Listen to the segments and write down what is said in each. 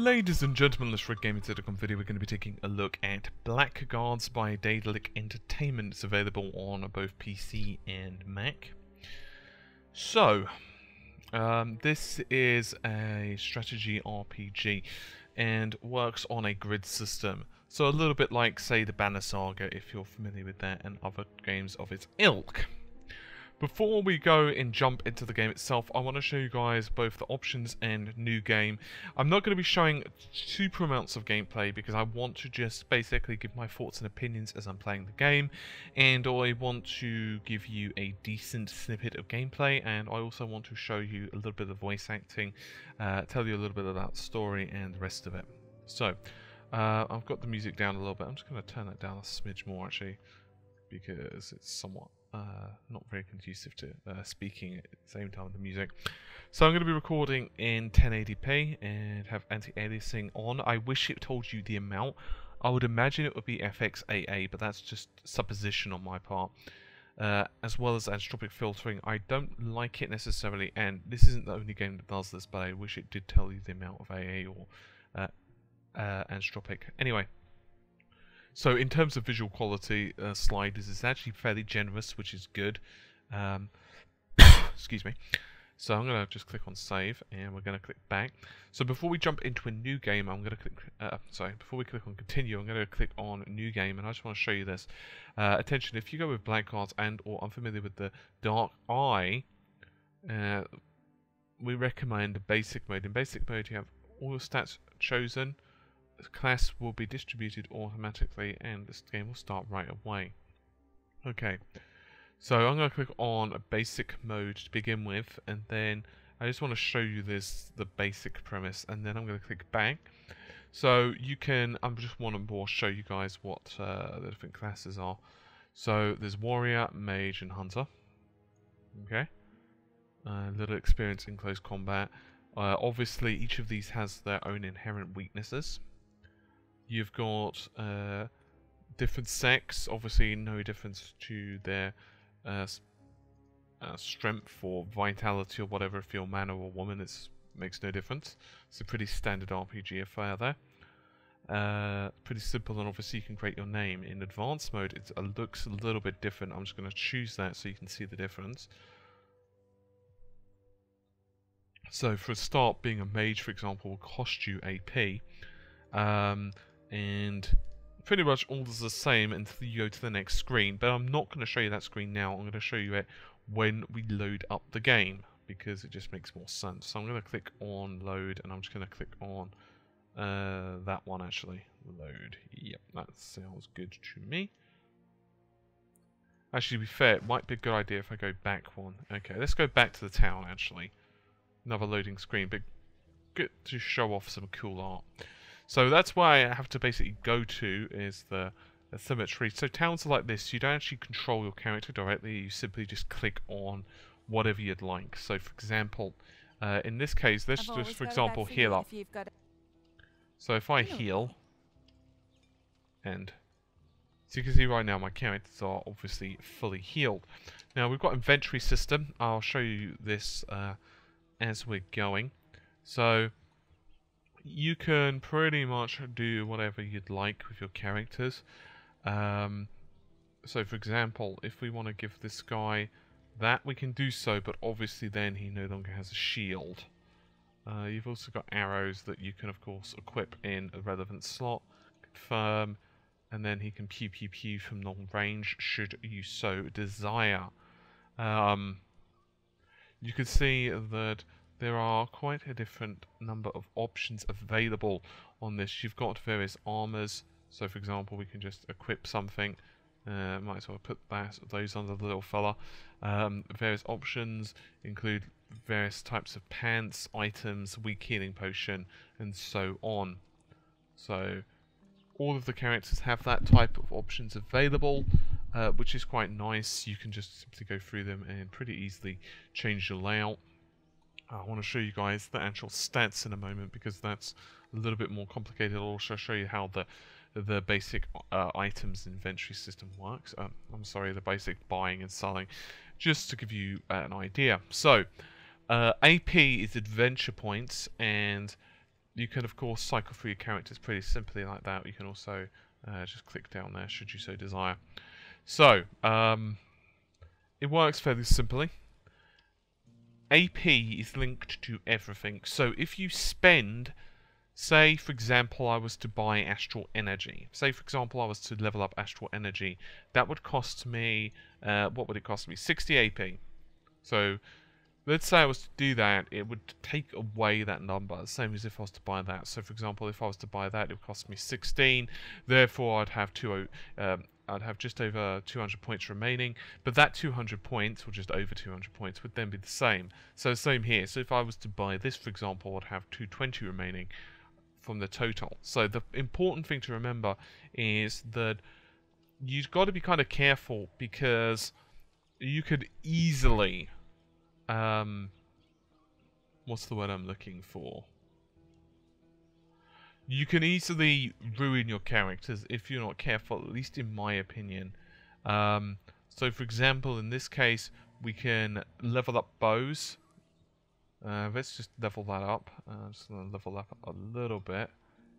Ladies and gentlemen, let's Red Gaming video. We're going to be taking a look at BlackGuards by Daedalic Entertainment. It's available on both PC and Mac. So, this is a strategy RPG and works on a grid system. So a little bit like, say, the Banner Saga, if you're familiar with that, and other games of its ilk. Before we go and jump into the game itself, I want to show you guys both the options and new game. I'm not going to be showing super amounts of gameplay because I want to just basically give my thoughts and opinions as I'm playing the game, and I want to give you a decent snippet of gameplay, and I also want to show you a little bit of voice acting, tell you a little bit about the story and the rest of it. So, I've got the music down a little bit. I'm just going to turn that down a smidge more actually, because it's somewhat not very conducive to speaking at the same time with the music. So I'm going to be recording in 1080p and have anti-aliasing on. I wish it told you the amount. I would imagine it would be FXAA, but that's just supposition on my part. As well as anisotropic filtering. I don't like it necessarily, and this isn't the only game that does this, but I wish it did tell you the amount of AA or anisotropic. Anyway. So in terms of visual quality, sliders is actually fairly generous, which is good. Excuse me. So I'm going to just click on save, and we're going to click back. So before we jump into a new game, I'm going to click. Before we click on continue, I'm going to click on new game, and I just want to show you this. Attention! If you go with BlackGuards and/or unfamiliar with the Dark Eye, we recommend basic mode. In basic mode, you have all your stats chosen. The class will be distributed automatically and this game will start right away. Okay, so I'm going to click on a basic mode to begin with, and then I just want to show you the basic premise, and then I'm going to click back. So you can, I just want to more show you guys what the different classes are. So there's warrior, mage and hunter. Okay, a little experience in close combat. Obviously each of these has their own inherent weaknesses. You've got different sects, obviously no difference to their strength or vitality or whatever. If you're a man or a woman, it makes no difference. It's a pretty standard RPG affair there. Pretty simple, and obviously you can create your name. In advanced mode, it looks a little bit different. I'm just going to choose that so you can see the difference. So for a start, being a mage, for example, will cost you AP. And pretty much all is the same until you go to the next screen, but I'm not going to show you that screen now. I'm going to show you it when we load up the game, because it just makes more sense. So I'm going to click on load, and I'm just going to click on that one actually, load. Yep, that sounds good to me. Actually, to be fair, it might be a good idea if I go back one. Okay, let's go back to the town actually. Another loading screen, but good to show off some cool art. So that's why I have to basically go to is the symmetry. So towns are like this. You don't actually control your character directly. You simply just click on whatever you'd like. So for example, in this case, let's just, for example, heal up. So if I heal, and so you can see right now my characters are obviously fully healed. Now we've got Venturi System. I'll show you this as we're going. So you can pretty much do whatever you'd like with your characters. So for example, if we want to give this guy that, we can do so, but obviously then he no longer has a shield. You've also got arrows that you can of course equip in a relevant slot, confirm, and then he can pew pew pew from long range should you so desire. You can see that there are quite a different number of options available on this. You've got various armors. So for example, we can just equip something. Might as well put those on the little fella. Various options include various types of pants, items, weak healing potion, and so on. So all of the characters have that type of options available, which is quite nice. You can just simply go through them and pretty easily change your layout. I want to show you guys the actual stats in a moment, because that's a little bit more complicated. I'll also show you how the basic items in Venturi System works. I'm sorry, the basic buying and selling, just to give you an idea. So AP is adventure points, and you can, of course, cycle through your characters pretty simply like that. You can also just click down there, should you so desire. So, it works fairly simply. AP is linked to everything. So, if you spend... Say, for example, I was to buy Astral Energy. Say, for example, I was to level up Astral Energy. That would cost me, what would it cost me? 60 AP. So, let's say I was to do that, it would take away that number. Same as if I was to buy that. So, for example, if I was to buy that, it would cost me 16. Therefore, I'd have just over 200 points remaining. But that 200 points, or just over 200 points, would then be the same. So, same here. So, if I was to buy this, for example, I'd have 220 remaining from the total. So the important thing to remember is that you've got to be kind of careful, because you could easily what's the word I'm looking for? You can easily ruin your characters if you're not careful, at least in my opinion. So for example, in this case, we can level up bows. Let's just level that up. Just going to level that up a little bit.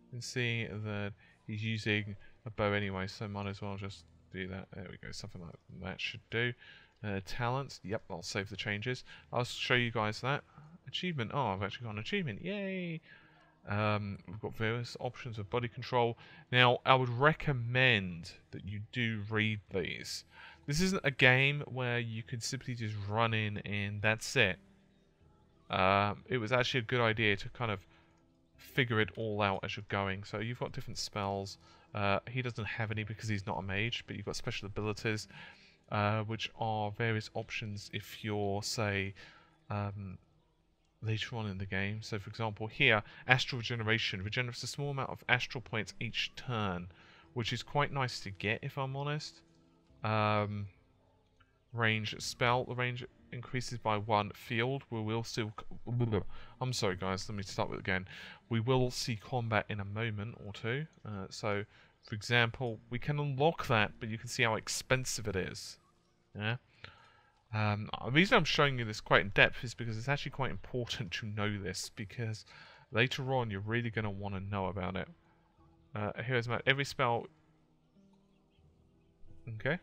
You can see that he's using a bow anyway, so might as well just do that. There we go, something like that should do. Talents, yep, I'll save the changes. I'll show you guys that. Achievement, oh, I've actually got an achievement, yay! We've got various options of body control. Now, I would recommend that you do read these. This isn't a game where you can simply just run in and that's it. It was actually a good idea to kind of figure it all out as you're going. So you've got different spells. He doesn't have any because he's not a mage, but you've got special abilities, which are various options if you're, say, later on in the game. So for example here, Astral Regeneration regenerates a small amount of astral points each turn, which is quite nice to get if I'm honest. Range spell, the range increases by 1 field. We will still... I'm sorry guys, let me start with it again. We will see combat in a moment or two. So, for example, we can unlock that, but you can see how expensive it is. Yeah. The reason I'm showing you this quite in depth is because it's actually quite important to know this, because later on you're really going to want to know about it. Here's about every spell... Okay.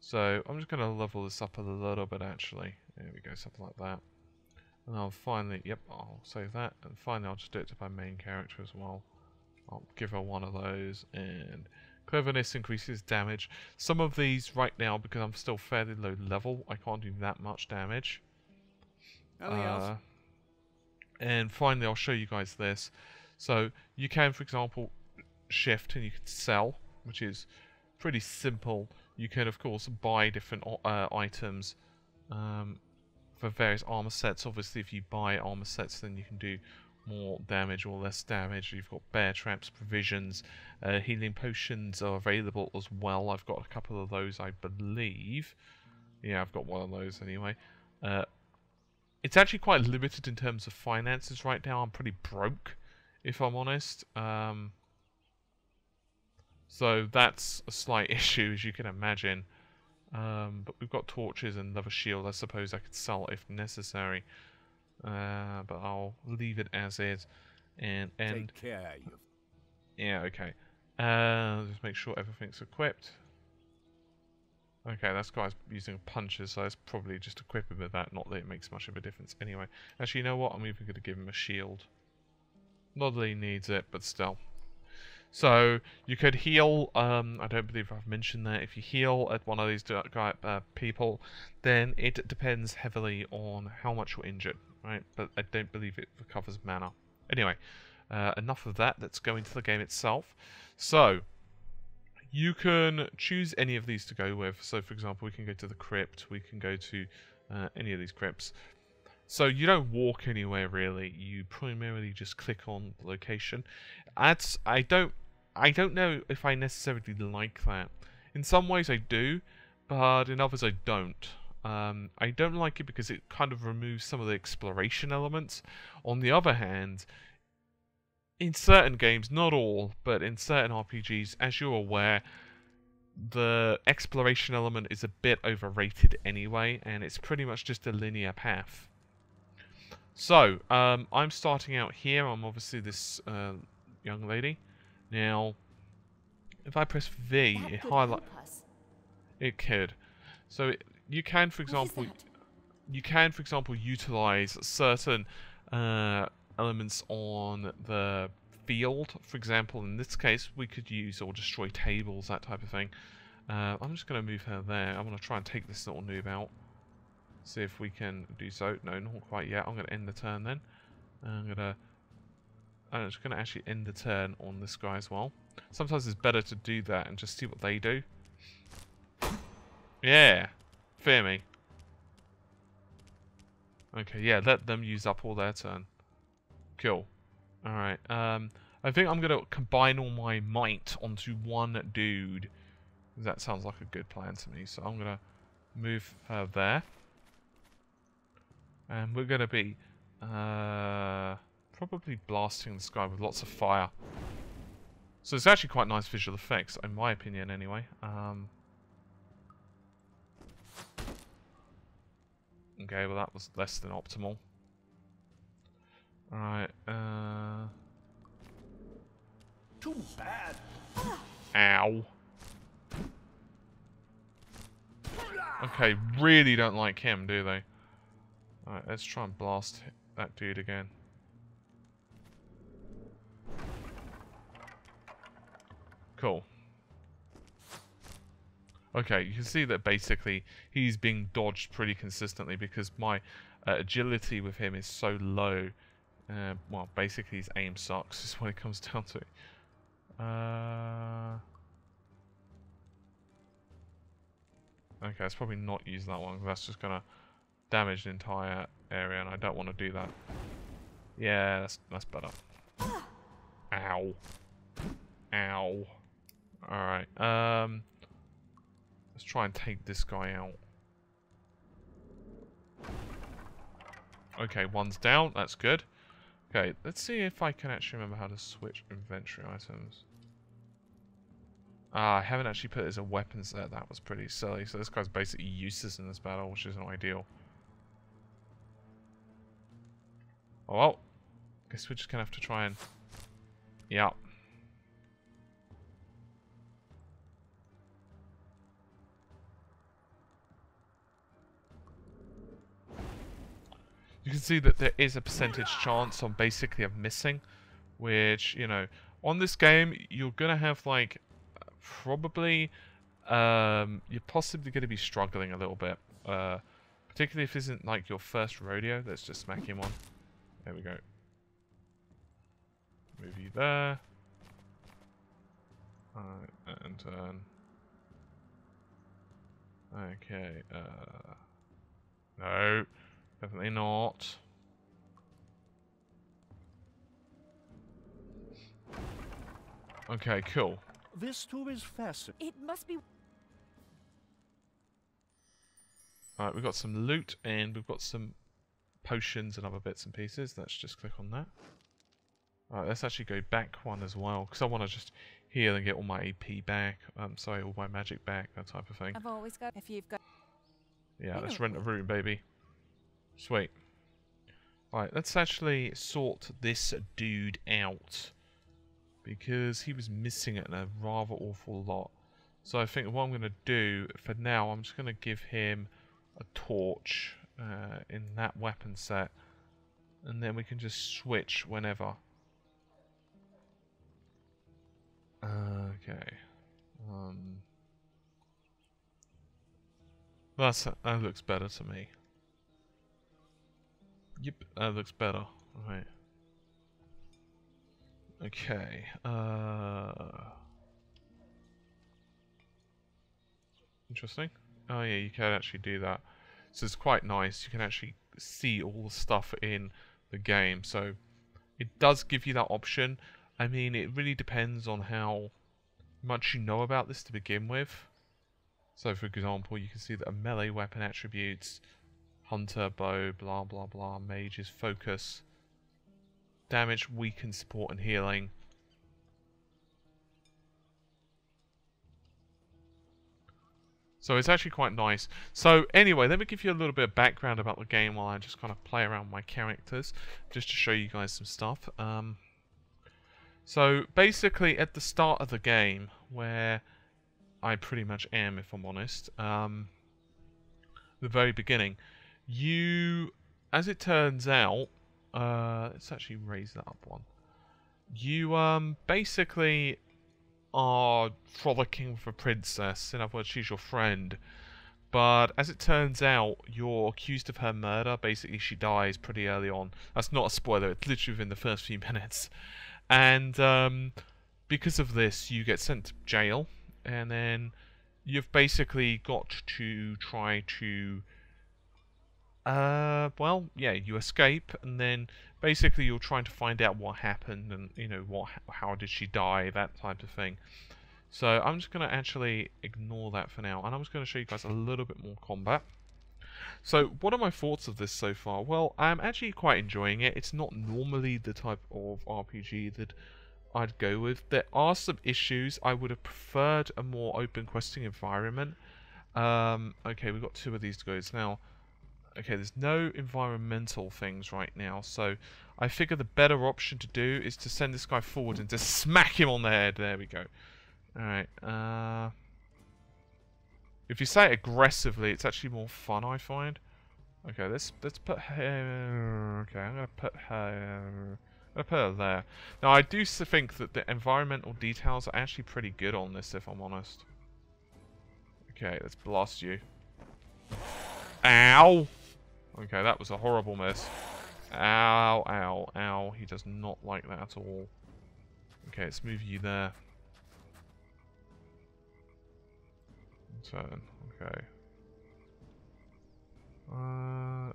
So, I'm just going to level this up a little bit actually. There we go, something like that. And I'll finally, yep, I'll save that. And finally I'll just do it to my main character as well. I'll give her one of those. And Cleverness increases damage. Some of these right now, because I'm still fairly low level, I can't do that much damage. And finally I'll show you guys this. So, you can, for example, shift and you can sell, which is pretty simple. You can, of course, buy different items for various armor sets. Obviously, if you buy armor sets, then you can do more damage or less damage. You've got bear traps, provisions, healing potions are available as well. I've got a couple of those, I believe. Yeah, I've got one of those anyway. It's actually quite limited in terms of finances right now. I'm pretty broke, if I'm honest. So that's a slight issue, as you can imagine. But we've got torches and another shield. I suppose I could sell if necessary. But I'll leave it as is. And take care. Yeah, okay. Just make sure everything's equipped. Okay, that's guys using punches, so it's probably just equip him with that. Not that it makes much of a difference anyway. Actually, you know what? I'm even going to give him a shield. Not that he needs it, but still. So, you could heal, I don't believe I've mentioned that, if you heal at one of these people, then it depends heavily on how much you're injured, right? But I don't believe it recovers mana. Anyway, enough of that, let's go into the game itself. So, you can choose any of these to go with. So, for example, we can go to the crypt, we can go to any of these crypts. So you don't walk anywhere really. You primarily just click on the location. I don't know if I necessarily like that. In some ways I do, but in others I don't. I don't like it because it kind of removes some of the exploration elements. On the other hand, in certain games, not all, but in certain RPGs, as you're aware, the exploration element is a bit overrated anyway, and it's pretty much just a linear path. So, I'm starting out here. I'm obviously this young lady. Now, if I press V, it highlights. It could. So you can, for example, utilize certain elements on the field. For example, in this case, we could use or destroy tables, that type of thing. I'm just going to move her there. I'm going to try and take this little noob out. See if we can do so. No, not quite yet. I'm going to end the turn then. I'm just going to actually end the turn on this guy as well. Sometimes it's better to do that and just see what they do. Yeah. Fear me. Okay, yeah, let them use up all their turn. Cool. Alright, I think I'm going to combine all my might onto one dude. That sounds like a good plan to me. So I'm going to move her there. And we're going to be probably blasting the sky with lots of fire. So it's actually quite nice visual effects, in my opinion anyway. Okay, well that was less than optimal. Alright, Too bad. Ow. Okay, really don't like him, do they? Alright, let's try and blast that dude again. Cool. Okay, you can see that basically he's being dodged pretty consistently because my agility with him is so low. Well, basically his aim sucks is what it comes down to. Okay, let's probably not use that one. That's just going to damage the entire area and I don't want to do that. Yeah, that's better. Ow. Ow. Alright, let's try and take this guy out. Okay, one's down. That's good. Okay, let's see if I can actually remember how to switch inventory items. I haven't actually put it as a weapon set. That was pretty silly. So this guy's basically useless in this battle, which isn't ideal. Oh well. Guess we're just going to have to try and... Yeah. You can see that there is a percentage chance on basically of missing, which, you know, on this game, you're going to have, like, probably, you're possibly going to be struggling a little bit, particularly if it isn't, like, your first rodeo. Let's just smack him on. There we go. Move you there. And turn. Okay, no. Definitely not. Okay, cool. This too is fascinating. It must be. Alright, we've got some loot and we've got some potions and other bits and pieces. Let's just click on that. Alright, let's actually go back one as well, because I want to just heal and get all my AP back. Sorry, all my magic back, that type of thing. I've always got. If you've got. Yeah, let's rent a room, baby. Sweet. Alright, let's actually sort this dude out. Because he was missing it in a rather awful lot. So I think what I'm going to do, for now, I'm just going to give him a torch in that weapon set. And then we can just switch whenever. Okay. That looks better to me. Yep, that looks better. Right. Okay. Interesting. Oh yeah, you can actually do that. So it's quite nice. You can actually see all the stuff in the game. So it does give you that option. I mean, it really depends on how much you know about this to begin with. So for example, you can see that a melee weapon attributes, hunter, bow, blah blah blah, mages, focus, damage, weaken, support and healing. So it's actually quite nice. So anyway, let me give you a little bit of background about the game while I just kind of play around with my characters, just to show you guys some stuff. So basically at the start of the game, where I pretty much am, if I'm honest, the very beginning, you, as it turns out, let's actually raise that up one. You basically are frolicking with a princess. In other words, she's your friend. But as it turns out, you're accused of her murder. Basically, she dies pretty early on. That's not a spoiler. It's literally within the first few minutes. And because of this, you get sent to jail. And then you've basically got to try to... well, yeah, you escape, and then basically you're trying to find out what happened, and you know how did she die, that type of thing. So I'm just going to actually ignore that for now, and I'm just going to show you guys a little bit more combat. So what are my thoughts of this so far? Well, I'm actually quite enjoying it. It's not normally the type of RPG that I'd go with. There are some issues. I would have preferred a more open questing environment. Okay, we've got 2 of these guys now. Okay, there's no environmental things right now, so I figure the better option to do is to send this guy forward and just smack him on the head. There we go. Alright, if you say it aggressively, it's actually more fun, I find. Okay, let's put her... Okay, I'm gonna put her there. Now, I do think that the environmental details are actually pretty good on this, if I'm honest. Okay, let's blast you. Ow! Okay, that was a horrible miss. Ow, ow, ow. He does not like that at all. Okay, let's move you there. Turn. Okay.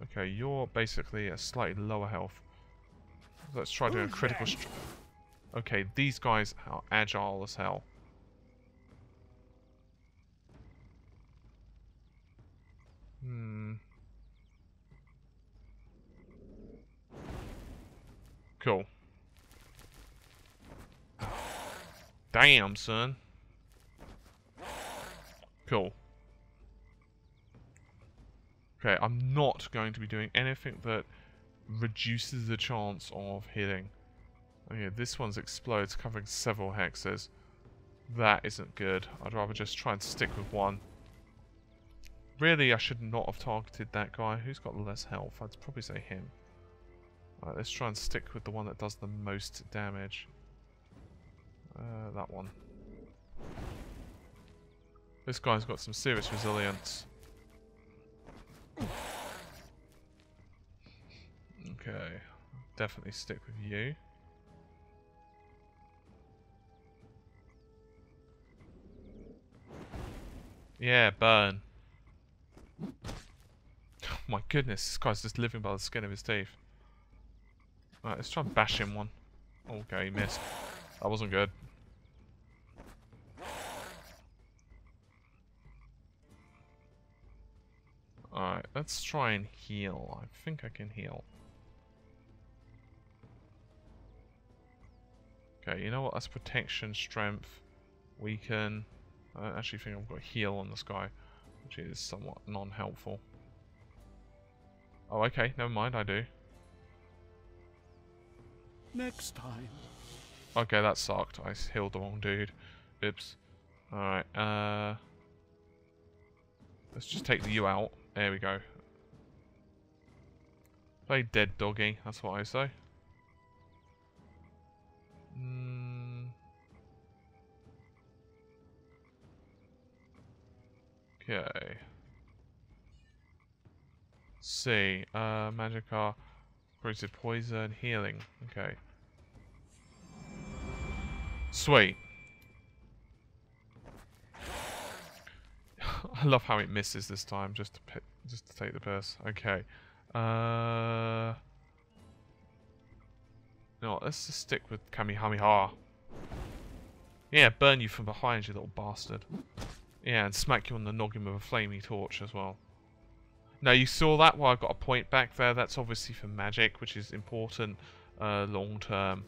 Okay, you're basically a slightly lower health. Let's try doing a critical... Okay, these guys are agile as hell. Cool. Damn, son. Cool. Okay, I'm not going to be doing anything that reduces the chance of hitting. Okay, this one's explodes, covering several hexes. That isn't good. I'd rather just try and stick with one. Really, I should not have targeted that guy. Who's got less health? I'd probably say him. Alright, let's try and stick with the one that does the most damage. That one. This guy's got some serious resilience. Okay, definitely stick with you. Yeah, burn. Oh my goodness, this guy's just living by the skin of his teeth. Alright, let's try and bash him one. Okay, he missed. That wasn't good. Alright, let's try and heal. I think I can heal. Okay, you know what? That's protection, strength, weaken. I don't actually think I've got heal on this guy, which is somewhat non-helpful. Oh, okay, never mind, I do. Next time. Okay, that sucked. I healed the wrong dude. Oops. Alright, let's just take you out. There we go. Play dead doggy, that's what I say. Okay. See, Magica, increases poison, healing. Okay. Sweet. I love how it misses this time, just to take the piss. Okay. No, let's just stick with Kamehameha. Yeah, burn you from behind, you little bastard. Yeah, and smack you on the noggin with a flamey torch as well. Now, you saw that? Well, I got a point back there. That's obviously for magic, which is important long term.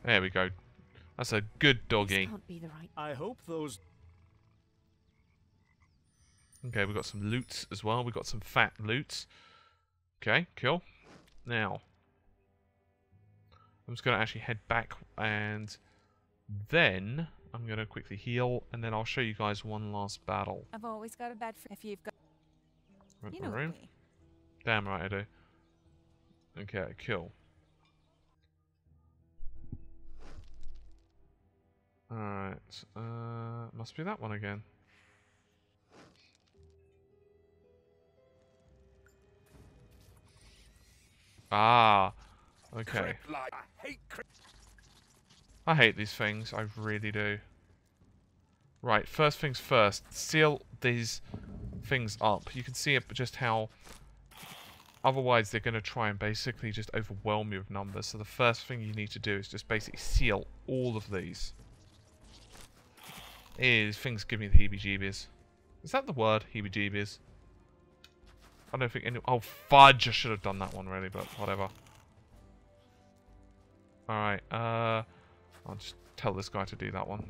There we go. That's a good doggy. This can't be the right. I hope those... Okay, we've got some loots as well. We've got some fat loots. Okay, cool. Now, I'm just going to actually head back and then I'm going to quickly heal and then I'll show you guys one last battle. I've always got a bad friend. If you've got, Rent you the know room. me. Damn right I do. Okay, cool. Alright, must be that one again. Ah, okay. I hate these things, I really do. Right, first things first, seal these things up. You can see it just how otherwise they're going to try and basically just overwhelm you with numbers. So the first thing you need to do is just basically seal all of these. Things give me the heebie-jeebies. Is that the word? Heebie-jeebies? I don't think any... Oh, fudge! I should have done that one, really, but whatever. Alright, I'll just tell this guy to do that one.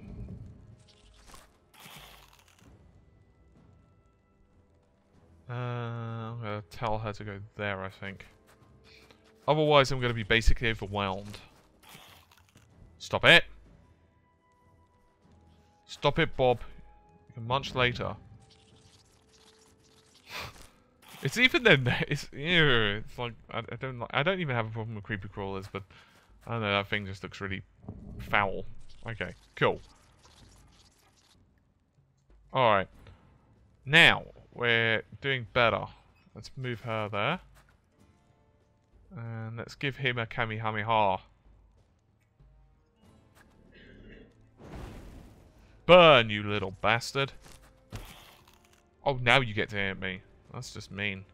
I'm going to tell her to go there, I think. Otherwise, I'm going to be basically overwhelmed. Stop it! Stop it, Bob. You can munch later. It's even then. It's like I don't even have a problem with creepy crawlers, but I don't know. That thing just looks really foul. Okay, cool. All right. Now we're doing better. Let's move her there, and let's give him a Kamehameha. Burn, you little bastard. Oh, now you get to hit me. That's just mean.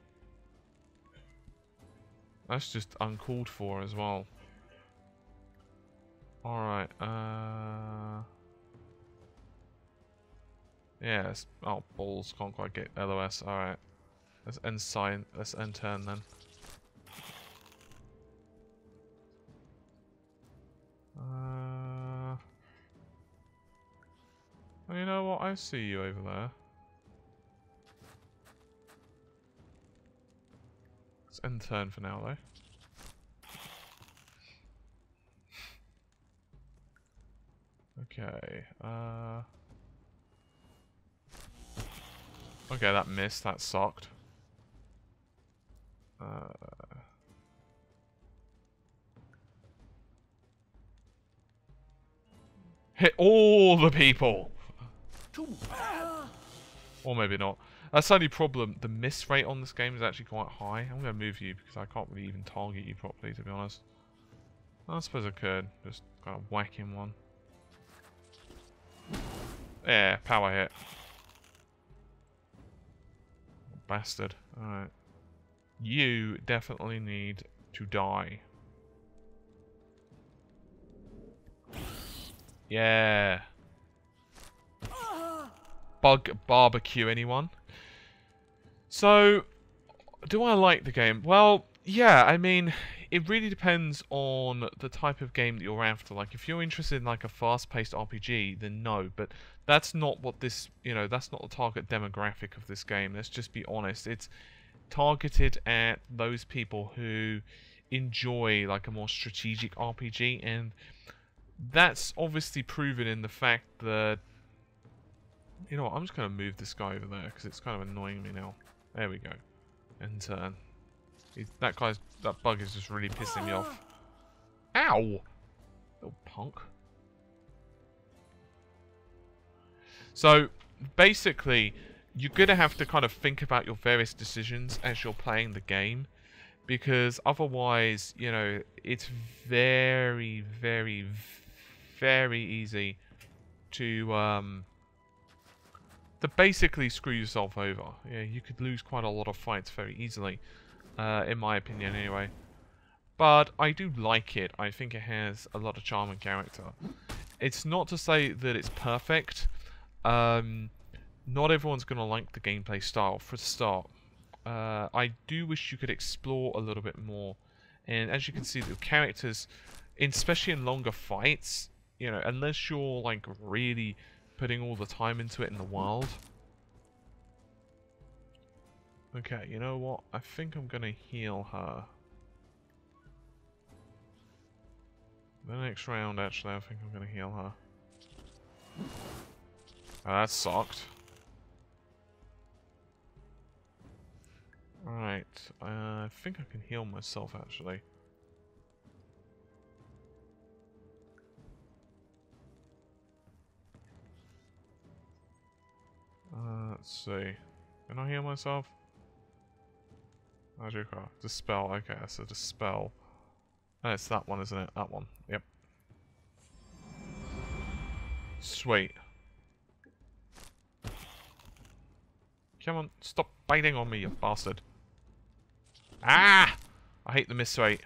That's just uncalled for as well. Alright, yes. Oh, balls. Can't quite get LOS. Alright. Let's end sign. Let's end turn then. You know what? I see you over there. Let's end turn for now, though. Okay, okay, that missed. That sucked. Hit all the people! Too bad. Or maybe not. That's the only problem. The miss rate on this game is actually quite high. I'm going to move you because I can't really even target you properly, to be honest. I suppose I could. Just kind of whack him one. Yeah, power hit. Bastard. Alright. You definitely need to die. Yeah. Bug barbecue, anyone? So, do I like the game? Well, yeah, I mean, it really depends on the type of game that you're after. Like, if you're interested in, like, a fast-paced RPG, then no. But that's not what this, that's not the target demographic of this game. Let's just be honest. It's targeted at those people who enjoy, like, a more strategic RPG. And that's obviously proven in the fact that... You know what, I'm just going to move this guy over there, because it's kind of annoying me now. There we go. And turn. That bug is just really pissing me off. Ow! Little punk. So, basically, you're going to have to kind of think about your various decisions as you're playing the game. Because otherwise, it's very, very, very easy to basically screw yourself over. Yeah, you could lose quite a lot of fights very easily, in my opinion anyway. But I do like it. I think it has a lot of charm and character. It's not to say that it's perfect. Not everyone's going to like the gameplay style, for a start. I do wish you could explore a little bit more. And as you can see, the characters, especially in longer fights, unless you're like really putting all the time into it in the world, Okay, you know what? I think I'm gonna heal her. The next round, actually, I think I'm gonna heal her. Oh, that sucked. Alright, I think I can heal myself, actually. Let's see. Can I heal myself? Magica. Dispel. Okay, that's a dispel. Oh, it's that one, isn't it? That one. Yep. Sweet. Come on, stop biting on me, you bastard. Ah! I hate the miss rate.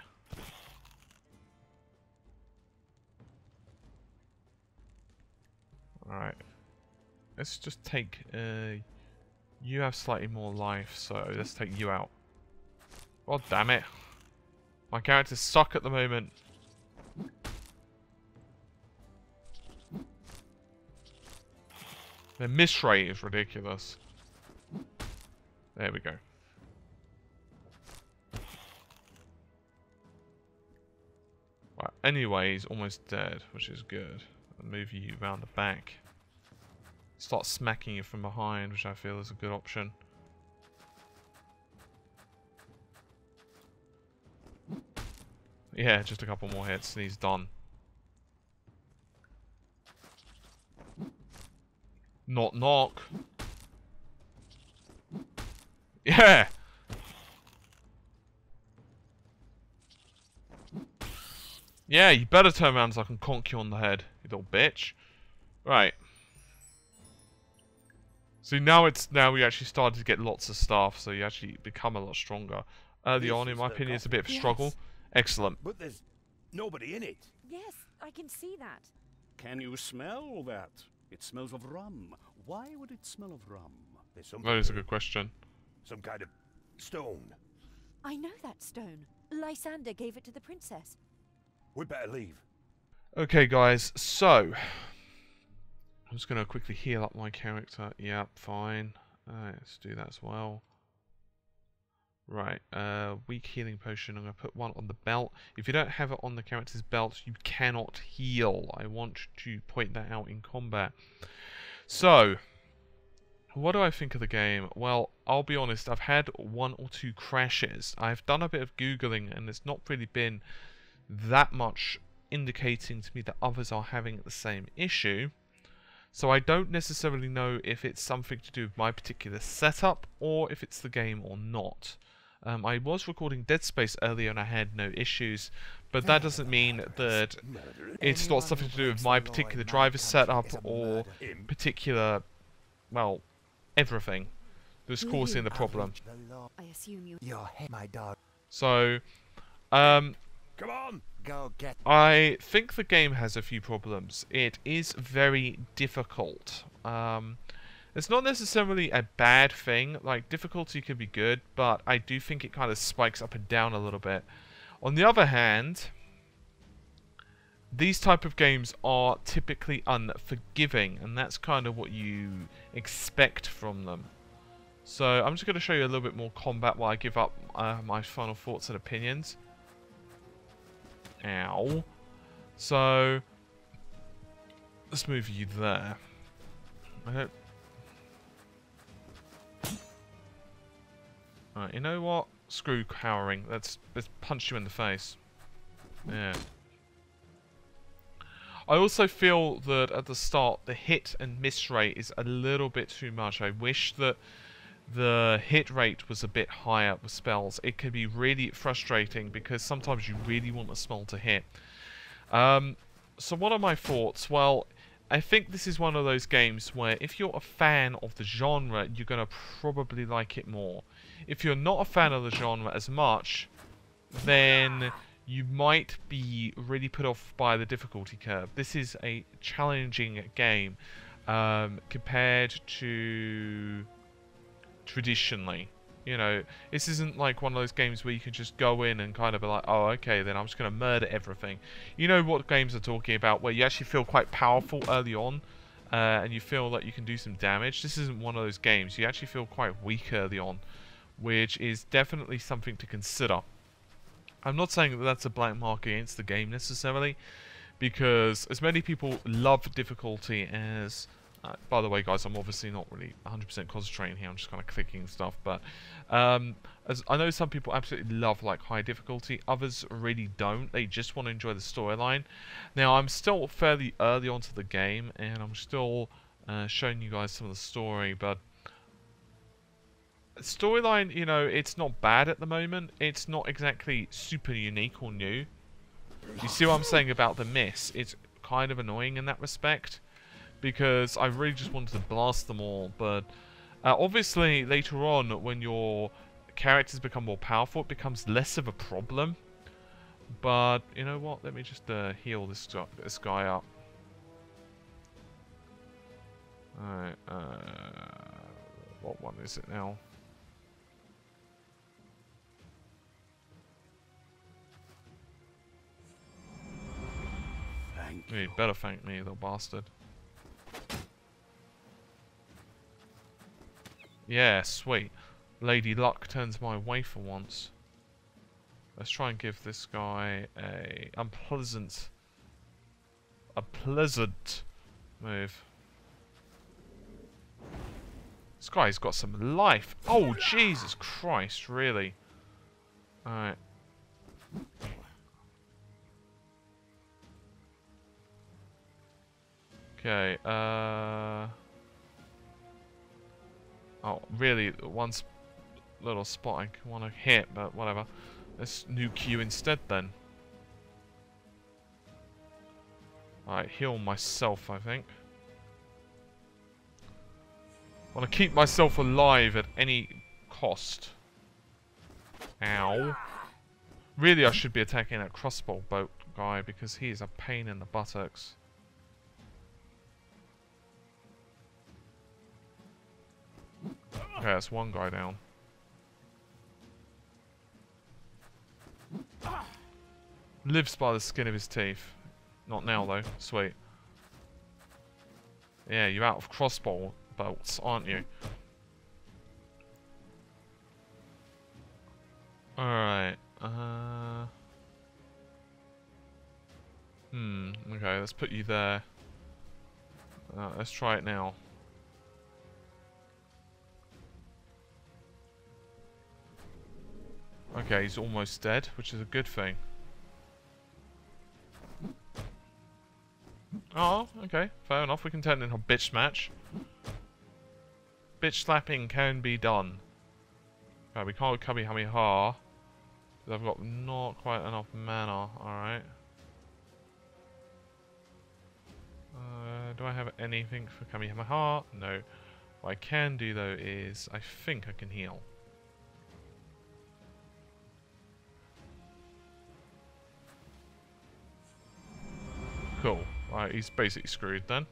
Alright. Let's just take, you have slightly more life, so let's take you out. God damn it. My characters suck at the moment. Their miss rate is ridiculous. There we go. Right, anyway, he's almost dead, which is good. I'll move you round the back. Start smacking you from behind, which I feel is a good option. Yeah, just a couple more hits and he's done. Knock knock. Yeah! Yeah, you better turn around so I can conk you on the head, you little bitch. Right. So now we actually started to get lots of stuff, so you actually become a lot stronger. Early on, in my opinion, it's a bit of a struggle. Excellent. But there's nobody in it. Yes, I can see that. Can you smell that? It smells of rum. Why would it smell of rum? There's some That is a good question. some kind of stone. I know that stone. Lysander gave it to the princess. We better leave. Okay, guys, so I'm just going to quickly heal up my character. Yep, fine. Let's do that as well. Right, weak healing potion. I'm going to put one on the belt. If you don't have it on the character's belt, you cannot heal. I want to point that out in combat. So, what do I think of the game? Well, I'll be honest, I've had one or two crashes. I've done a bit of Googling, and it's not really been that much indicating to me that others are having the same issue. So I don't necessarily know if it's something to do with my particular setup, or if it's the game or not. I was recording Dead Space earlier and I had no issues, but that doesn't mean that it's not something to do with my particular driver setup or particular, well, everything that's causing the problem. I assume Your head, my dog. So, Come on. Go get. I think the game has a few problems. It is very difficult. It's not necessarily a bad thing. Like, difficulty can be good, but I do think it kind of spikes up and down a little bit. On the other hand, these type of games are typically unforgiving, and that's kind of what you expect from them. So I'm just going to show you a little bit more combat while I give up my final thoughts and opinions. Ow. So, let's move you there. I don't... Alright, you know what? Screw cowering. Let's punch you in the face. Yeah. I also feel that at the start, the hit and miss rate is a little bit too much. I wish that the hit rate was a bit higher with spells. It can be really frustrating because sometimes you really want a spell to hit. So what are my thoughts? Well, I think this is one of those games where if you're a fan of the genre, you're going to probably like it more. If you're not a fan of the genre as much, then you might be really put off by the difficulty curve. This is a challenging game compared to traditionally. You know, this isn't like one of those games where you can just go in and kind of be like, oh, okay, then I'm just going to murder everything. You know what games I'm talking about, where you actually feel quite powerful early on, and you feel that you can do some damage. This isn't one of those games. You actually feel quite weak early on, which is definitely something to consider. I'm not saying that that's a black mark against the game necessarily, because as many people love difficulty as... by the way, guys, I'm obviously not really 100% concentrating here. I'm just kind of clicking stuff. But as I know some people absolutely love like high difficulty. Others really don't. They just want to enjoy the storyline. Now, I'm still fairly early onto the game, and I'm still showing you guys some of the story. But storyline, you know, it's not bad at the moment. It's not exactly super unique or new. You see what I'm saying about the miss? It's kind of annoying in that respect, because I really just wanted to blast them all. But obviously later on, when your characters become more powerful, it becomes less of a problem. But you know what, let me just heal this guy up. Alright, what one is it now? You better thank me, little bastard. Yeah, sweet. Lady Luck turns my way for once. Let's try and give this guy a pleasant move. This guy's got some life. Oh, Jesus Christ, really? Alright. Okay, oh, really, one little spot I want to hit, but whatever. Let's nuke you instead, then. Alright, heal myself, I think. I want to keep myself alive at any cost. Ow. Really, I should be attacking that crossbow boat guy, because he is a pain in the buttocks. Okay, that's one guy down. Lives by the skin of his teeth. Not now, though. Sweet. Yeah, you're out of crossbow bolts, aren't you? Alright. Okay, let's put you there. Let's try it now. Okay, he's almost dead, which is a good thing. Oh, okay, fair enough. We can turn it into a bitch match. Bitch slapping can be done. Okay, we can't Kamehameha, because I've got not quite enough mana. Alright. Do I have anything for Kamehameha? No. What I can do, though, is I think I can heal. Cool. Right, he's basically screwed then.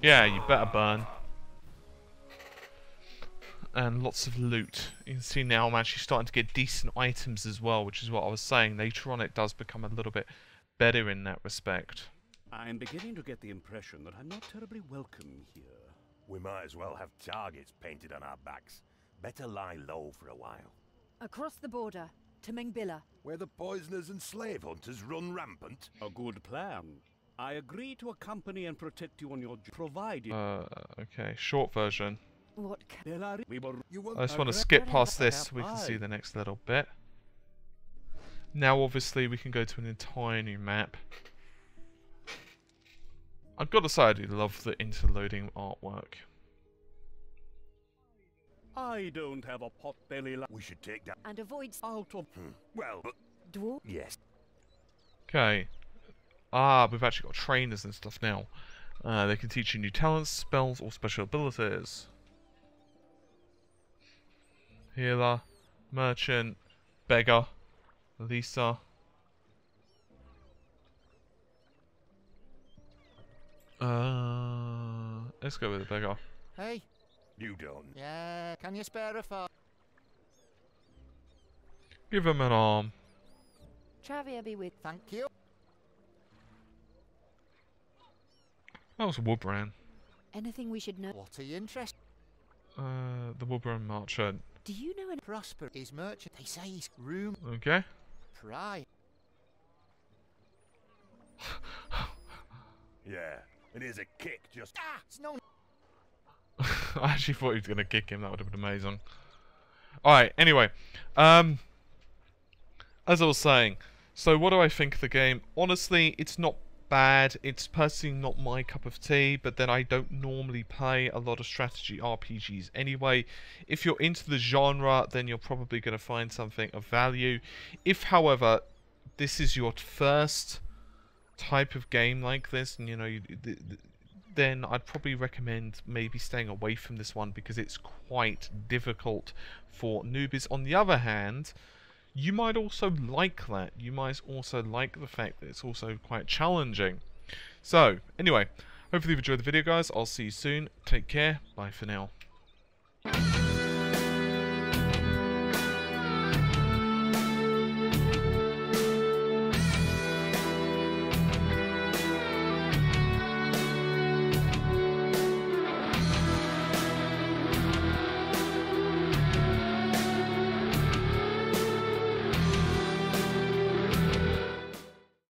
Yeah, you better burn. And lots of loot. You can see now I'm actually starting to get decent items as well, which is what I was saying. Later on it does become a little bit better in that respect. I'm beginning to get the impression that I'm not terribly welcome here. We might as well have targets painted on our backs. Better lie low for a while. Across the border, to Mengbilla. Where the poisoners and slave hunters run rampant. A good plan. I agree to accompany and protect you on your journey, provided... Okay, short version. What I just want to skip past this so we can see the next little bit. Now, obviously, we can go to an entire new map. I've got to say, I do love the interloading artwork. I don't have a pot belly like... We should take that and avoid out of... Well, but... dwarf. Yes. Okay. Ah, we've actually got trainers and stuff now. They can teach you new talents, spells, or special abilities. Healer, merchant, beggar, Lisa. Let's go with the beggar. Hey. You don't. Yeah, can you spare a phone? Give him an arm. Travia be with. Thank you. That was Woodbrand. Anything we should know? What are you interested? The Wilburn Marcher. Do you know any? Prosper is merchant. They say he's room. Okay. Pride. Yeah, it is a kick just... Ah, it's no. I actually thought he was going to kick him. That would have been amazing. Alright, anyway. As I was saying, so what do I think of the game? Honestly, it's not bad. It's personally not my cup of tea, but then I don't normally play a lot of strategy RPGs anyway. If you're into the genre, then you're probably going to find something of value. If, however, this is your first type of game like this, and you know, then I'd probably recommend maybe staying away from this one because it's quite difficult for newbies. On the other hand, you might also like that. You might also like the fact that it's also quite challenging. So, anyway, hopefully you've enjoyed the video, guys. I'll see you soon. Take care. Bye for now.